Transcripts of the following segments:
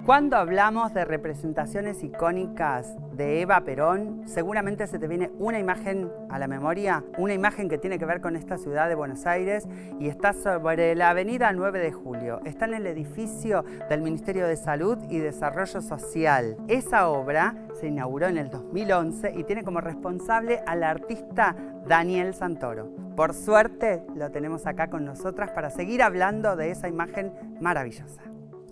Cuando hablamos de representaciones icónicas de Eva Perón, seguramente se te viene una imagen a la memoria, una imagen que tiene que ver con esta ciudad de Buenos Aires y está sobre la avenida 9 de Julio. Está en el edificio del Ministerio de Salud y Desarrollo Social. Esa obra se inauguró en el 2011 y tiene como responsable al artista Daniel Santoro. Por suerte lo tenemos acá con nosotras para seguir hablando de esa imagen maravillosa.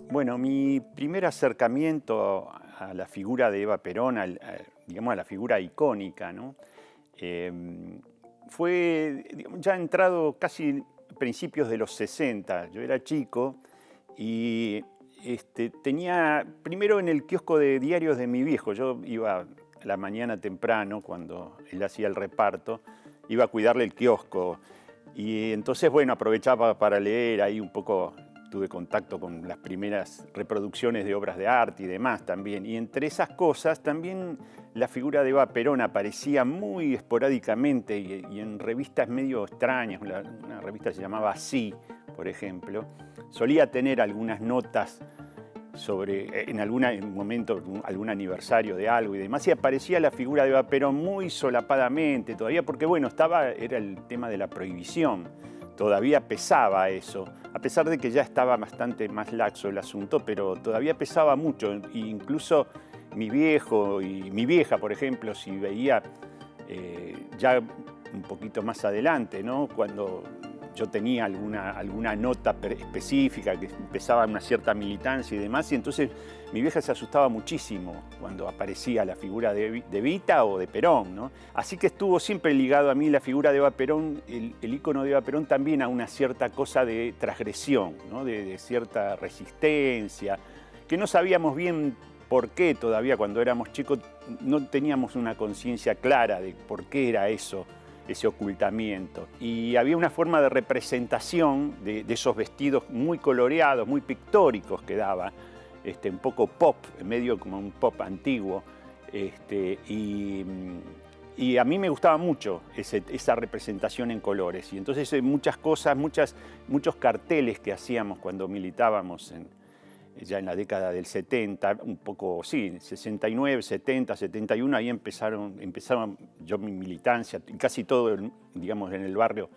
Bueno, mi primer acercamiento a la figura de Eva Perón, digamos a la figura icónica, ¿no? Fue ya entrado casi principios de los 60. Yo era chico y tenía, primero en el kiosco de diarios de mi viejo, yo iba a la mañana temprano cuando él hacía el reparto, iba a cuidarle el kiosco y entonces, bueno, aprovechaba para leer ahí un poco. Tuve contacto con las primeras reproducciones de obras de arte y demás también. Y entre esas cosas también la figura de Eva Perón aparecía muy esporádicamente y en revistas medio extrañas. Una revista se llamaba Así, por ejemplo. Solía tener algunas notas sobre, en algún momento, algún aniversario de algo y demás. Y aparecía la figura de Eva Perón muy solapadamente todavía, porque bueno, era el tema de la prohibición. Todavía pesaba eso, a pesar de que ya estaba bastante más laxo el asunto, pero todavía pesaba mucho. E incluso mi viejo y mi vieja, por ejemplo, si veía ya un poquito más adelante, ¿no? Cuando yo tenía alguna nota específica que empezaba una cierta militancia y demás, y entonces mi vieja se asustaba muchísimo cuando aparecía la figura de Evita o de Perón, ¿no? Así que estuvo siempre ligado a mí la figura de Eva Perón, el ícono de Eva Perón también a una cierta cosa de transgresión, ¿no? de cierta resistencia, que no sabíamos bien por qué todavía cuando éramos chicos, no teníamos una conciencia clara de por qué era eso, ese ocultamiento. Y había una forma de representación de esos vestidos muy coloreados, muy pictóricos que daba, un poco pop, medio como un pop antiguo. Y a mí me gustaba mucho esa representación en colores. Y entonces muchas cosas, muchos carteles que hacíamos cuando militábamos ya en la década del 70, un poco, sí, 69, 70, 71, ahí empezaron yo mi militancia, casi todo, digamos, en el barrio,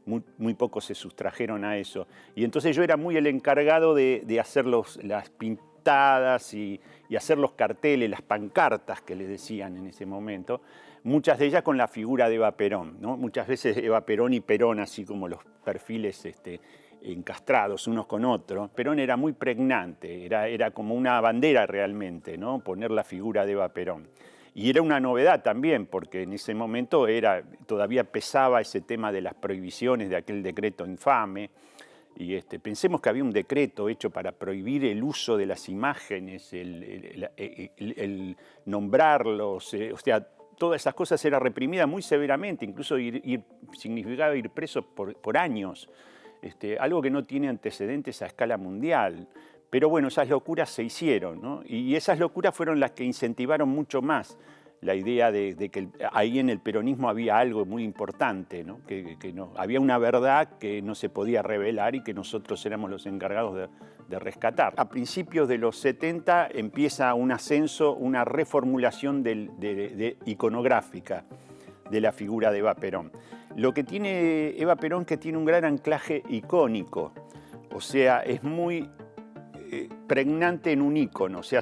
muy pocos se sustrajeron a eso. Y entonces yo era muy el encargado de hacer las pintadas y hacer los carteles, las pancartas que le decían en ese momento, muchas de ellas con la figura de Eva Perón, ¿no? Muchas veces Eva Perón y Perón, así como los perfiles encastrados unos con otros. Perón era muy pregnante, era como una bandera realmente, ¿no? Poner la figura de Eva Perón. Y era una novedad también, porque en ese momento todavía pesaba ese tema de las prohibiciones de aquel decreto infame. Y pensemos que había un decreto hecho para prohibir el uso de las imágenes, el nombrarlos, o sea, todas esas cosas era reprimida muy severamente, incluso significaba ir preso por años. Algo que no tiene antecedentes a escala mundial. Pero bueno, esas locuras se hicieron, ¿no? Y esas locuras fueron las que incentivaron mucho más la idea de que ahí en el peronismo había algo muy importante, ¿no? Que había una verdad que no se podía revelar y que nosotros éramos los encargados de rescatar. A principios de los 70 empieza un ascenso, una reformulación iconográfica de la figura de Eva Perón. Lo que tiene Eva Perón que tiene un gran anclaje icónico, o sea, es muy pregnante en un ícono, o sea,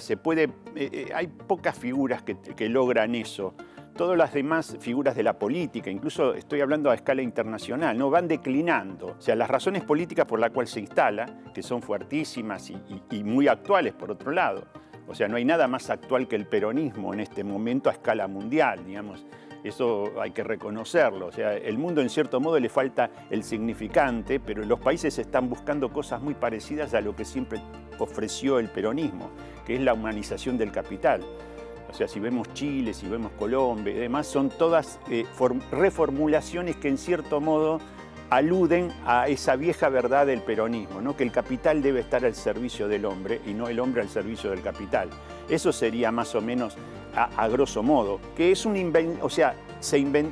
hay pocas figuras que logran eso. Todas las demás figuras de la política, incluso estoy hablando a escala internacional, ¿no? Van declinando. O sea, las razones políticas por las cuales se instala, que son fuertísimas y muy actuales por otro lado. O sea, no hay nada más actual que el peronismo en este momento a escala mundial, digamos. Eso hay que reconocerlo. O sea, el mundo en cierto modo le falta el significante, pero los países están buscando cosas muy parecidas a lo que siempre ofreció el peronismo, que es la humanización del capital. O sea, si vemos Chile, si vemos Colombia y demás, son todas reformulaciones que en cierto modo aluden a esa vieja verdad del peronismo, ¿no? Que el capital debe estar al servicio del hombre y no el hombre al servicio del capital. Eso sería más o menos a grosso modo, que es un invento, o sea,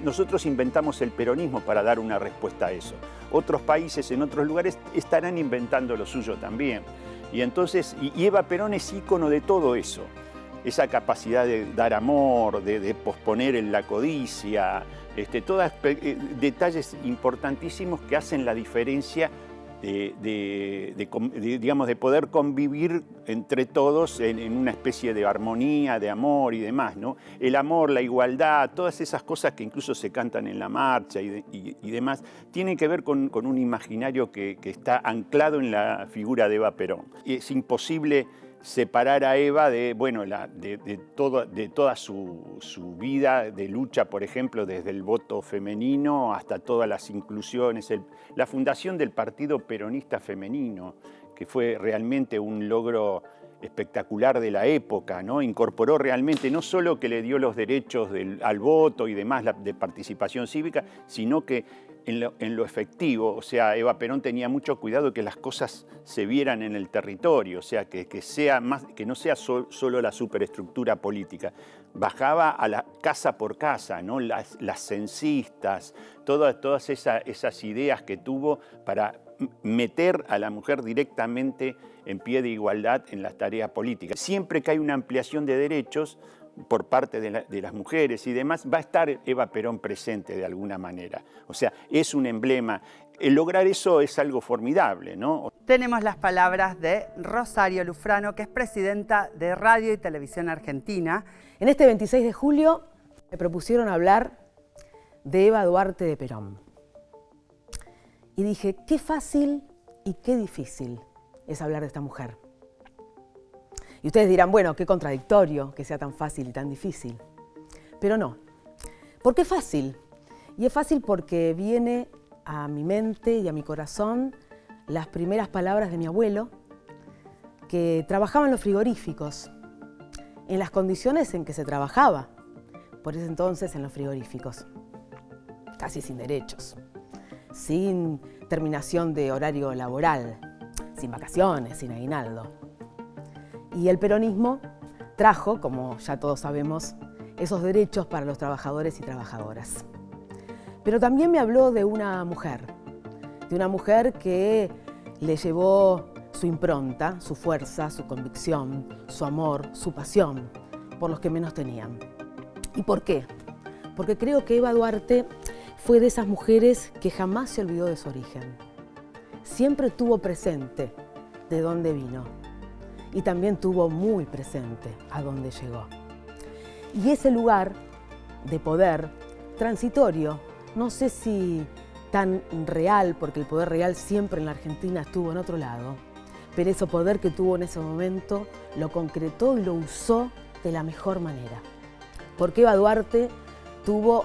nosotros inventamos el peronismo para dar una respuesta a eso. Otros países en otros lugares estarán inventando lo suyo también. Y entonces, y Eva Perón es ícono de todo eso. Esa capacidad de dar amor, de posponer la codicia, todos detalles importantísimos que hacen la diferencia digamos, de poder convivir entre todos en una especie de armonía, de amor y demás, ¿no? El amor, la igualdad, todas esas cosas que incluso se cantan en la marcha y demás, tienen que ver con un imaginario que está anclado en la figura de Eva Perón. Es imposible separar a Eva de toda su vida de lucha, por ejemplo, desde el voto femenino hasta todas las inclusiones, la fundación del Partido Peronista Femenino, que fue realmente un logro espectacular de la época, ¿no? Incorporó realmente, no solo que le dio los derechos al voto y demás de participación cívica, sino que en lo efectivo, o sea, Eva Perón tenía mucho cuidado de que las cosas se vieran en el territorio, o sea, que no sea solo la superestructura política. Bajaba a la casa por casa, ¿no? Las censistas, todas esas ideas que tuvo para meter a la mujer directamente en pie de igualdad en las tareas políticas. Siempre que hay una ampliación de derechos por parte de las mujeres y demás, va a estar Eva Perón presente de alguna manera. O sea, es un emblema. El lograr eso es algo formidable, ¿no? Tenemos las palabras de Rosario Lufrano, que es presidenta de Radio y Televisión Argentina. En este 26 de julio me propusieron hablar de Eva Duarte de Perón. Y dije, qué fácil y qué difícil es hablar de esta mujer. Y ustedes dirán, bueno, qué contradictorio que sea tan fácil y tan difícil. Pero no. ¿Por qué fácil? Y es fácil porque viene a mi mente y a mi corazón las primeras palabras de mi abuelo, que trabajaba en los frigoríficos, en las condiciones en que se trabajaba, por ese entonces en los frigoríficos, casi sin derechos, sin terminación de horario laboral, sin vacaciones, sin aguinaldo. Y el peronismo trajo, como ya todos sabemos, esos derechos para los trabajadores y trabajadoras. Pero también me habló de una mujer que le llevó su impronta, su fuerza, su convicción, su amor, su pasión por los que menos tenían. ¿Y por qué? Porque creo que Eva Duarte fue de esas mujeres que jamás se olvidó de su origen. Siempre tuvo presente de dónde vino. Y también tuvo muy presente a dónde llegó. Y ese lugar de poder transitorio, no sé si tan real, porque el poder real siempre en la Argentina estuvo en otro lado, pero ese poder que tuvo en ese momento lo concretó y lo usó de la mejor manera. Porque Eva Duarte tuvo,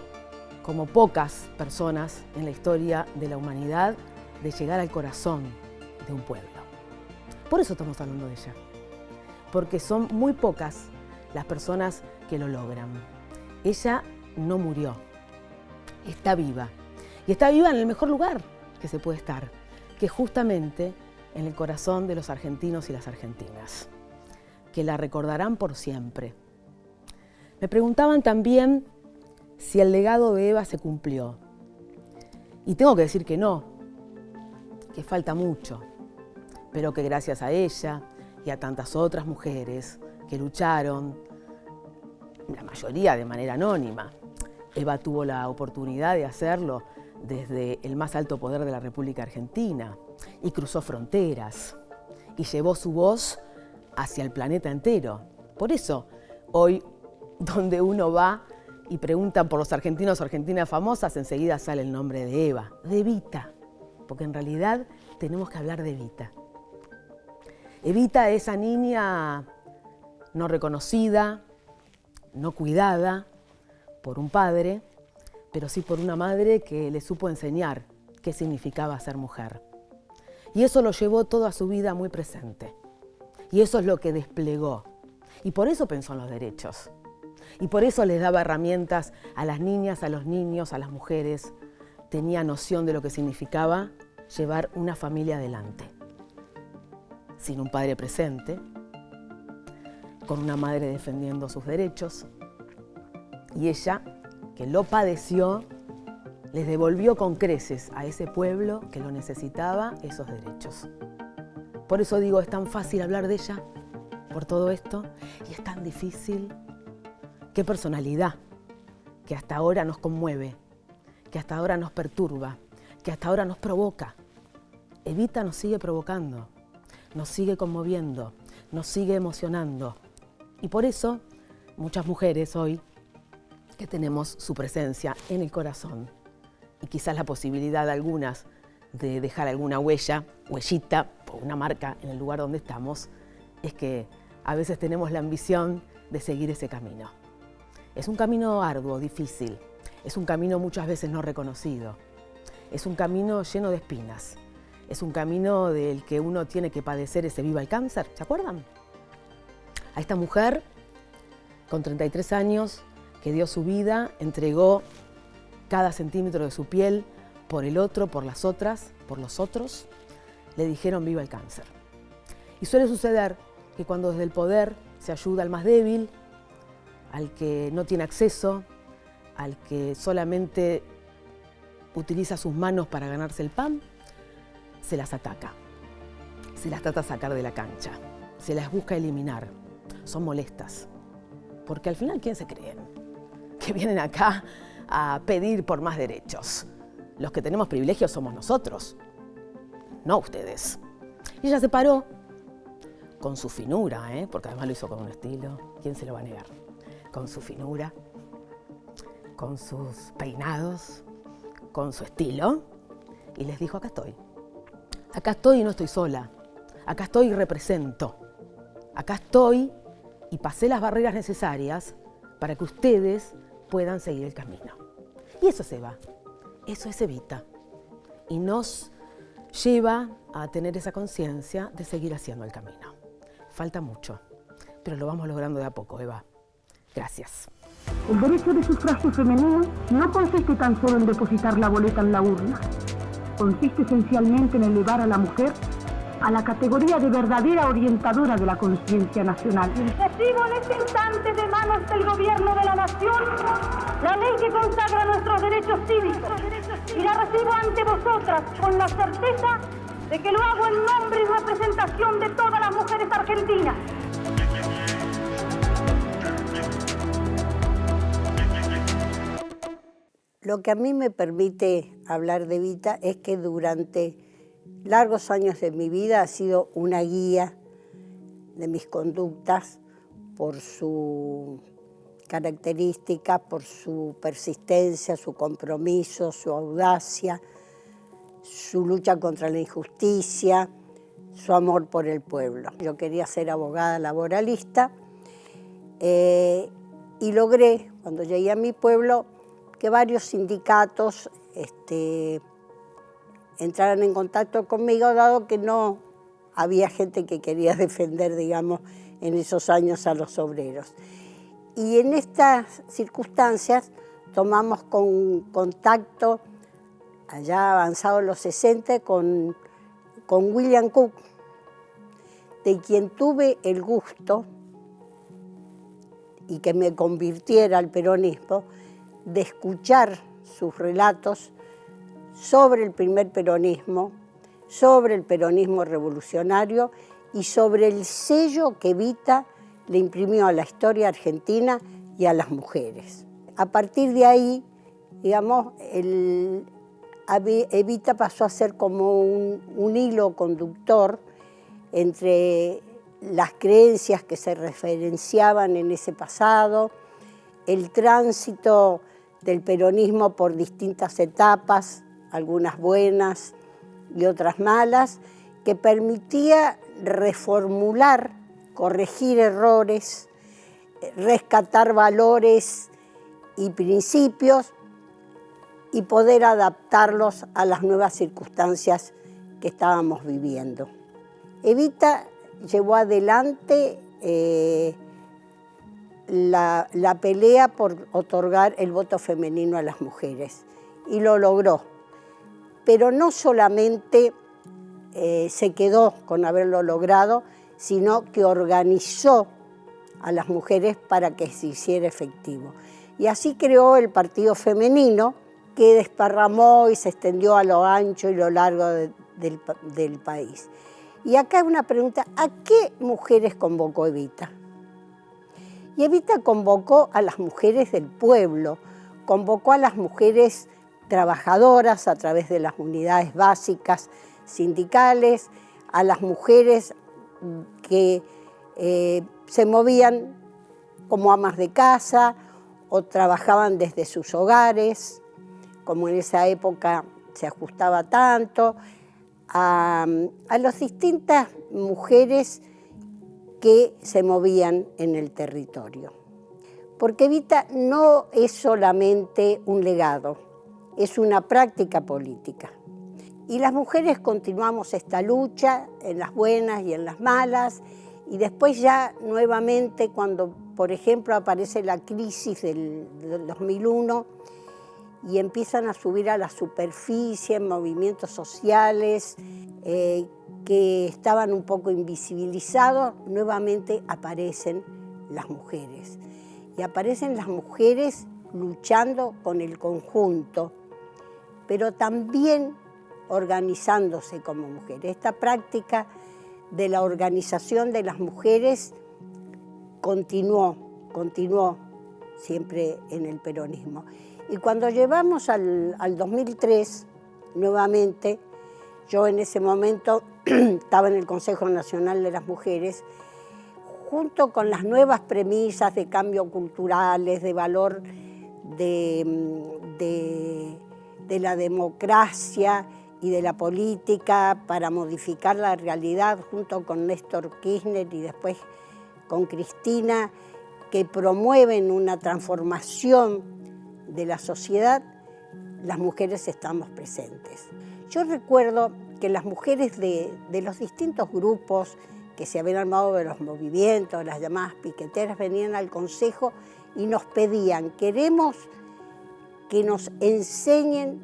como pocas personas en la historia de la humanidad, de llegar al corazón de un pueblo. Por eso estamos hablando de ella. Porque son muy pocas las personas que lo logran. Ella no murió, está viva. Y está viva en el mejor lugar que se puede estar, que es justamente en el corazón de los argentinos y las argentinas, que la recordarán por siempre. Me preguntaban también si el legado de Eva se cumplió. Y tengo que decir que no, que falta mucho, pero que gracias a ella y a tantas otras mujeres que lucharon, la mayoría de manera anónima. Eva tuvo la oportunidad de hacerlo desde el más alto poder de la República Argentina y cruzó fronteras y llevó su voz hacia el planeta entero. Por eso, hoy, donde uno va y preguntan por los argentinos o argentinas famosas, enseguida sale el nombre de Eva, de Evita, porque en realidad tenemos que hablar de Evita. Evita, esa niña no reconocida, no cuidada por un padre, pero sí por una madre que le supo enseñar qué significaba ser mujer. Y eso lo llevó toda su vida muy presente. Y eso es lo que desplegó. Y por eso pensó en los derechos. Y por eso les daba herramientas a las niñas, a los niños, a las mujeres. Tenía noción de lo que significaba llevar una familia adelante. Sin un padre presente, con una madre defendiendo sus derechos, y ella, que lo padeció, les devolvió con creces a ese pueblo que lo necesitaba esos derechos. Por eso digo, es tan fácil hablar de ella, por todo esto, y es tan difícil. Qué personalidad, que hasta ahora nos conmueve, que hasta ahora nos perturba, que hasta ahora nos provoca. Evita nos sigue provocando, nos sigue conmoviendo, nos sigue emocionando. Y por eso, muchas mujeres hoy, que tenemos su presencia en el corazón, y quizás la posibilidad de algunas de dejar alguna huellita o una marca en el lugar donde estamos, es que a veces tenemos la ambición de seguir ese camino. Es un camino arduo, difícil, es un camino muchas veces no reconocido, es un camino lleno de espinas, es un camino del que uno tiene que padecer ese viva el cáncer, ¿se acuerdan? A esta mujer, con 33 años, que dio su vida, entregó cada centímetro de su piel por el otro, por las otras, por los otros, le dijeron viva el cáncer. Y suele suceder que cuando desde el poder se ayuda al más débil, al que no tiene acceso, al que solamente utiliza sus manos para ganarse el pan, se las ataca, se las trata de sacar de la cancha, se las busca eliminar, son molestas, porque al final, ¿quién se creen? Que vienen acá a pedir por más derechos. Los que tenemos privilegios somos nosotros, no ustedes. Y ella se paró con su finura, porque además lo hizo con un estilo, ¿quién se lo va a negar? Con su finura, con sus peinados, con su estilo, y les dijo, acá estoy y no estoy sola, acá estoy y represento, acá estoy y pasé las barreras necesarias para que ustedes puedan seguir el camino. Y eso se va. Eso es Evita, y nos lleva a tener esa conciencia de seguir haciendo el camino. Falta mucho, pero lo vamos logrando de a poco, Eva. Gracias. El derecho de sufragio femenino no consiste tan solo en depositar la boleta en la urna. Consiste esencialmente en elevar a la mujer a la categoría de verdadera orientadora de la conciencia nacional. Recibo en este instante de manos del Gobierno de la Nación la ley que consagra nuestros derechos cívicos y la recibo ante vosotras con la certeza de que lo hago en nombre y representación de todas las mujeres argentinas. Lo que a mí me permite hablar de Evita es que durante largos años de mi vida ha sido una guía de mis conductas por su característica, por su persistencia, su compromiso, su audacia, su lucha contra la injusticia, su amor por el pueblo. Yo quería ser abogada laboralista y logré, cuando llegué a mi pueblo, que varios sindicatos entraran en contacto conmigo, dado que no había gente que quería defender, digamos, en esos años a los obreros. Y en estas circunstancias tomamos contacto, allá avanzados los 60, con William Cook, de quien tuve el gusto, y que me convirtiera al peronismo, de escuchar sus relatos sobre el primer peronismo, sobre el peronismo revolucionario y sobre el sello que Evita le imprimió a la historia argentina y a las mujeres. A partir de ahí, digamos, Evita pasó a ser como un hilo conductor entre las creencias que se referenciaban en ese pasado, el tránsito del peronismo por distintas etapas, algunas buenas y otras malas, que permitía reformular, corregir errores, rescatar valores y principios y poder adaptarlos a las nuevas circunstancias que estábamos viviendo. Evita llevó adelante la pelea por otorgar el voto femenino a las mujeres y lo logró. Pero no solamente se quedó con haberlo logrado, sino que organizó a las mujeres para que se hiciera efectivo. Y así creó el Partido Femenino, que desparramó y se extendió a lo ancho y lo largo del país. Y acá una pregunta, ¿a qué mujeres convocó Evita? Y Evita convocó a las mujeres del pueblo, convocó a las mujeres trabajadoras a través de las unidades básicas sindicales, a las mujeres que se movían como amas de casa o trabajaban desde sus hogares, como en esa época se ajustaba tanto, a las distintas mujeres que se movían en el territorio. Porque Evita no es solamente un legado, es una práctica política. Y las mujeres continuamos esta lucha en las buenas y en las malas, y después ya nuevamente cuando, por ejemplo, aparece la crisis del 2001 y empiezan a subir a la superficie movimientos sociales que estaban un poco invisibilizados, nuevamente aparecen las mujeres. Y aparecen las mujeres luchando con el conjunto, pero también organizándose como mujeres. Esta práctica de la organización de las mujeres continuó siempre en el peronismo. Y cuando llegamos al 2003, nuevamente, yo en ese momento estaba en el Consejo Nacional de las Mujeres, junto con las nuevas premisas de cambio culturales, de valor de la democracia y de la política para modificar la realidad, junto con Néstor Kirchner y después con Cristina, que promueven una transformación de la sociedad, las mujeres estamos presentes. Yo recuerdo que las mujeres de los distintos grupos que se habían armado de los movimientos, las llamadas piqueteras, venían al Consejo y nos pedían, queremos que nos enseñen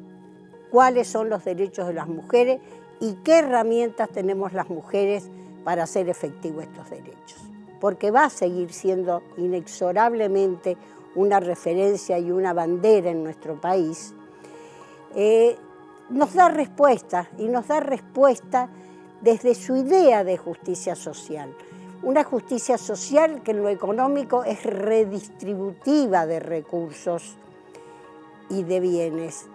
cuáles son los derechos de las mujeres y qué herramientas tenemos las mujeres para hacer efectivos estos derechos. Porque va a seguir siendo inexorablemente una referencia y una bandera en nuestro país. Nos da respuesta, y nos da respuesta desde su idea de justicia social. Una justicia social que en lo económico es redistributiva de recursos y de bienes.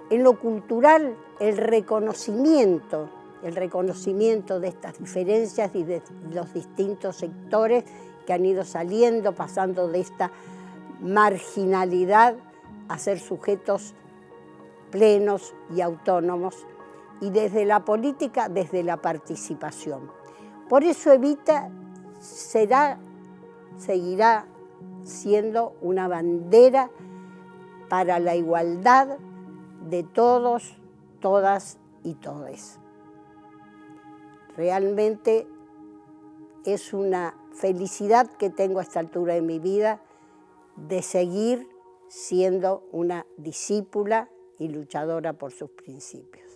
En lo cultural, el reconocimiento de estas diferencias y de los distintos sectores que han ido saliendo, pasando de esta marginalidad a ser sujetos plenos y autónomos, y desde la política, desde la participación. Por eso Evita seguirá siendo una bandera para la igualdad de todos, todas y todes. Realmente es una felicidad que tengo a esta altura de mi vida de seguir siendo una discípula y luchadora por sus principios.